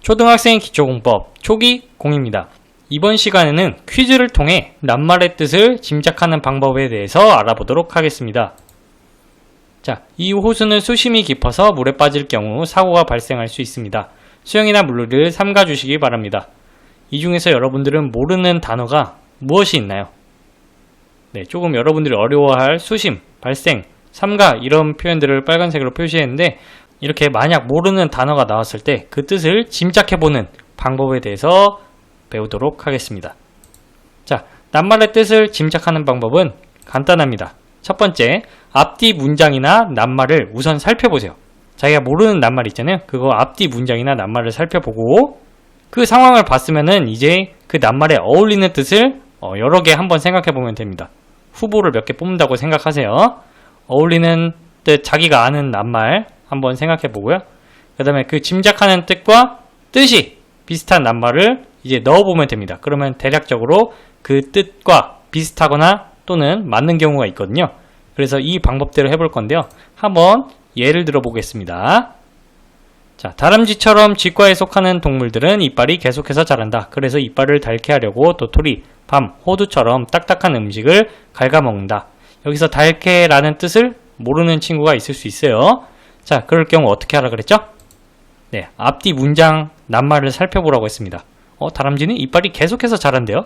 초등학생 기초공법 초기 공입니다. 이번 시간에는 퀴즈를 통해 낱말의 뜻을 짐작하는 방법에 대해서 알아보도록 하겠습니다. 자, 이 호수는 수심이 깊어서 물에 빠질 경우 사고가 발생할 수 있습니다. 수영이나 물놀이를 삼가 주시기 바랍니다. 이 중에서 여러분들은 모르는 단어가 무엇이 있나요? 네, 조금 여러분들이 어려워할 수심, 발생, 삼가 이런 표현들을 빨간색으로 표시했는데 이렇게 만약 모르는 단어가 나왔을 때 그 뜻을 짐작해보는 방법에 대해서 배우도록 하겠습니다. 자, 낱말의 뜻을 짐작하는 방법은 간단합니다. 첫 번째, 앞뒤 문장이나 낱말을 우선 살펴보세요. 자기가 모르는 낱말 있잖아요. 그거 앞뒤 문장이나 낱말을 살펴보고 그 상황을 봤으면은 이제 그 낱말에 어울리는 뜻을 여러 개 한번 생각해 보면 됩니다. 후보를 몇 개 뽑는다고 생각하세요. 어울리는 뜻, 자기가 아는 낱말 한번 생각해 보고요. 그 다음에 그 짐작하는 뜻과 뜻이 비슷한 낱말을 이제 넣어보면 됩니다. 그러면 대략적으로 그 뜻과 비슷하거나 또는 맞는 경우가 있거든요. 그래서 이 방법대로 해볼 건데요. 한번 예를 들어 보겠습니다. 자, 다람쥐처럼 쥐과에 속하는 동물들은 이빨이 계속해서 자란다. 그래서 이빨을 닳게 하려고 도토리, 밤, 호두처럼 딱딱한 음식을 갉아먹는다. 여기서 닳게라는 뜻을 모르는 친구가 있을 수 있어요. 자, 그럴 경우 어떻게 하라 그랬죠? 네, 앞뒤 문장 낱말을 살펴보라고 했습니다. 다람쥐는 이빨이 계속해서 자란대요.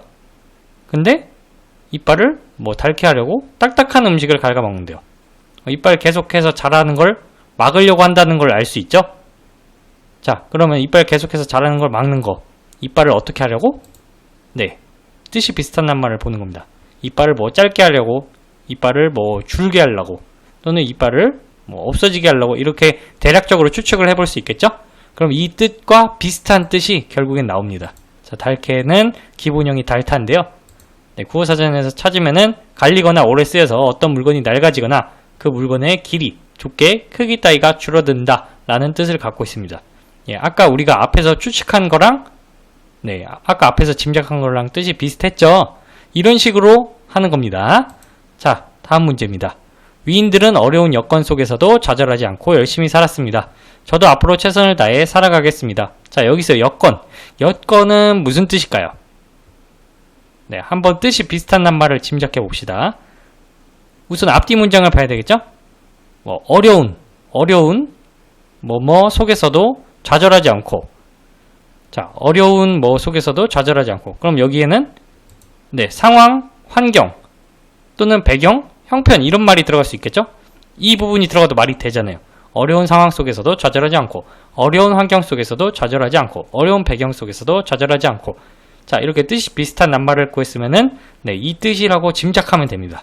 근데 이빨을 닳게 하려고 딱딱한 음식을 갉아먹는데요. 이빨 계속해서 자라는 걸 막으려고 한다는 걸 알 수 있죠? 자, 그러면 이빨 계속해서 자라는 걸 막는 거, 이빨을 어떻게 하려고? 네, 뜻이 비슷한 낱말을 보는 겁니다. 이빨을 짧게 하려고, 이빨을 줄게 하려고, 또는 이빨을 없어지게 하려고, 이렇게 대략적으로 추측을 해볼 수 있겠죠? 그럼 이 뜻과 비슷한 뜻이 결국엔 나옵니다. 자, 닳게는 기본형이 닳다인데요. 네, 국어사전에서 찾으면은 갈리거나 오래 쓰여서 어떤 물건이 낡아지거나 그 물건의 길이, 두께, 크기 따위가 줄어든다 라는 뜻을 갖고 있습니다. 예, 아까 우리가 앞에서 추측한 거랑 아까 앞에서 짐작한 거랑 뜻이 비슷했죠? 이런 식으로 하는 겁니다. 자, 다음 문제입니다. 위인들은 어려운 여건 속에서도 좌절하지 않고 열심히 살았습니다. 저도 앞으로 최선을 다해 살아가겠습니다. 자, 여기서 여건. 여건은 무슨 뜻일까요? 네, 한번 뜻이 비슷한 낱말을 짐작해 봅시다. 우선 앞뒤 문장을 봐야 되겠죠? 어려운 속에서도 좌절하지 않고. 자, 어려운 속에서도 좌절하지 않고. 그럼 여기에는 상황, 환경 또는 배경, 형편 이런 말이 들어갈 수 있겠죠? 이 부분이 들어가도 말이 되잖아요. 어려운 상황 속에서도 좌절하지 않고, 어려운 환경 속에서도 좌절하지 않고, 어려운 배경 속에서도 좌절하지 않고. 자, 이렇게 뜻이 비슷한 낱말을 구했으면은 이 뜻이라고 짐작하면 됩니다.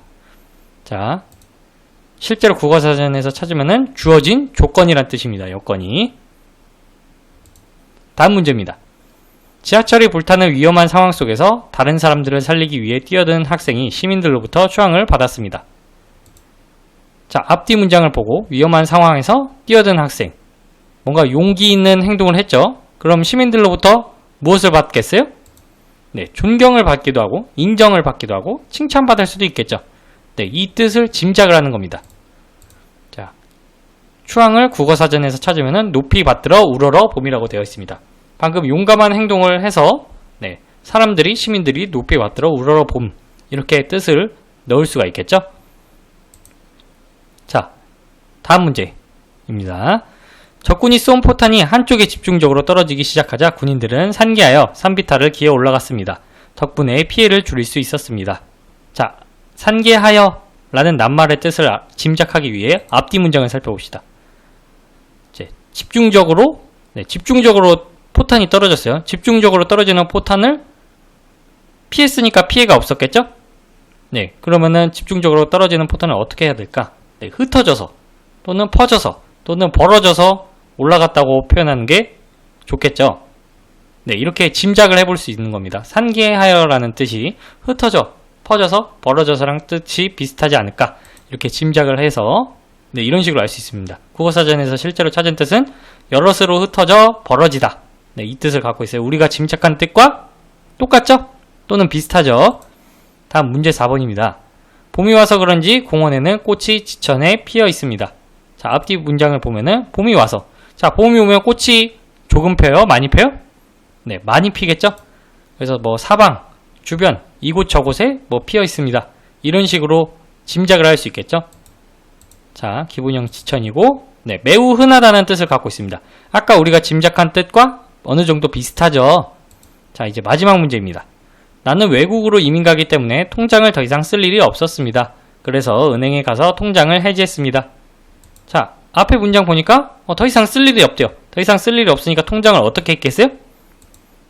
자, 실제로 국어사전에서 찾으면은 주어진 조건이란 뜻입니다. 여건이. 다음 문제입니다. 지하철이 불타는 위험한 상황 속에서 다른 사람들을 살리기 위해 뛰어든 학생이 시민들로부터 추앙을 받았습니다. 자, 앞뒤 문장을 보고 위험한 상황에서 뛰어든 학생. 뭔가 용기 있는 행동을 했죠. 그럼 시민들로부터 무엇을 받겠어요? 네, 존경을 받기도 하고 인정을 받기도 하고 칭찬받을 수도 있겠죠. 네, 이 뜻을 짐작을 하는 겁니다. 자, 추앙을 국어사전에서 찾으면은 높이 받들어 우러러 봄이라고 되어 있습니다. 방금 용감한 행동을 해서 사람들이 시민들이 높이 받들어 우러러 봄 이렇게 뜻을 넣을 수가 있겠죠. 자, 다음 문제입니다. 적군이 쏜 포탄이 한쪽에 집중적으로 떨어지기 시작하자 군인들은 산기하여 산비탈을 기어 올라갔습니다. 덕분에 피해를 줄일 수 있었습니다. 자, 산기하여 라는 낱말의 뜻을 짐작하기 위해 앞뒤 문장을 살펴봅시다. 이제 집중적으로 포탄이 떨어졌어요. 집중적으로 떨어지는 포탄을 피했으니까 피해가 없었겠죠? 네, 그러면은 집중적으로 떨어지는 포탄을 어떻게 해야 될까? 네, 흩어져서 또는 퍼져서 또는 벌어져서 올라갔다고 표현하는 게 좋겠죠. 네, 이렇게 짐작을 해볼 수 있는 겁니다. 산기하여라는 뜻이 흩어져, 퍼져서, 벌어져서랑 뜻이 비슷하지 않을까 이렇게 짐작을 해서 이런 식으로 알 수 있습니다. 국어사전에서 실제로 찾은 뜻은 여럿으로 흩어져 벌어지다. 네, 이 뜻을 갖고 있어요. 우리가 짐작한 뜻과 똑같죠? 또는 비슷하죠? 다음 문제 4번입니다. 봄이 와서 그런지 공원에는 꽃이 지천에 피어 있습니다. 자, 앞뒤 문장을 보면은 봄이 와서. 자, 봄이 오면 꽃이 조금 펴요? 많이 펴요? 네, 많이 피겠죠? 그래서 뭐 사방, 주변, 이곳저곳에 뭐 피어 있습니다. 이런 식으로 짐작을 할 수 있겠죠? 자, 기본형 지천이고, 네, 매우 흔하다는 뜻을 갖고 있습니다. 아까 우리가 짐작한 뜻과 어느 정도 비슷하죠? 자, 이제 마지막 문제입니다. 나는 외국으로 이민 가기 때문에 통장을 더 이상 쓸 일이 없었습니다. 그래서 은행에 가서 통장을 해지했습니다. 자, 앞에 문장 보니까 더 이상 쓸 일이 없대요. 더 이상 쓸 일이 없으니까 통장을 어떻게 했겠어요?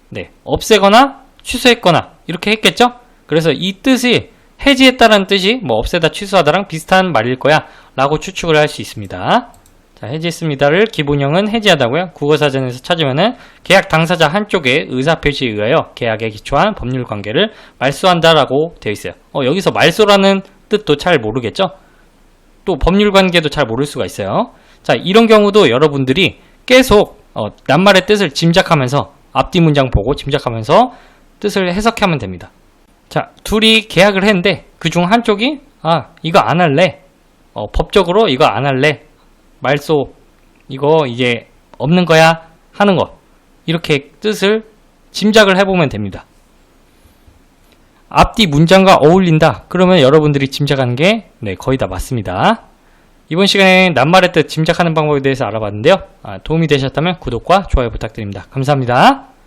네, 없애거나 취소했거나 이렇게 했겠죠? 그래서 이 뜻이 해지했다는 뜻이 뭐 없애다 취소하다랑 비슷한 말일 거야 라고 추측을 할 수 있습니다. 자, 해지했습니다를 기본형은 해지하다고요. 국어사전에서 찾으면은 계약 당사자 한쪽의 의사표시에 의하여 계약에 기초한 법률 관계를 말소한다 라고 되어 있어요. 여기서 말소라는 뜻도 잘 모르겠죠? 또 법률 관계도 잘 모를 수가 있어요. 자, 이런 경우도 여러분들이 계속 낱말의 뜻을 짐작하면서 앞뒤 문장 보고 짐작하면서 뜻을 해석하면 됩니다. 자, 둘이 계약을 했는데 그중 한쪽이 이거 안 할래. 법적으로 이거 안 할래. 말소 이거 이제 없는 거야 하는 것. 이렇게 뜻을 짐작을 해보면 됩니다. 앞뒤 문장과 어울린다. 그러면 여러분들이 짐작하는 게 거의 다 맞습니다. 이번 시간에 낱말의 뜻 짐작하는 방법에 대해서 알아봤는데요. 도움이 되셨다면 구독과 좋아요 부탁드립니다. 감사합니다.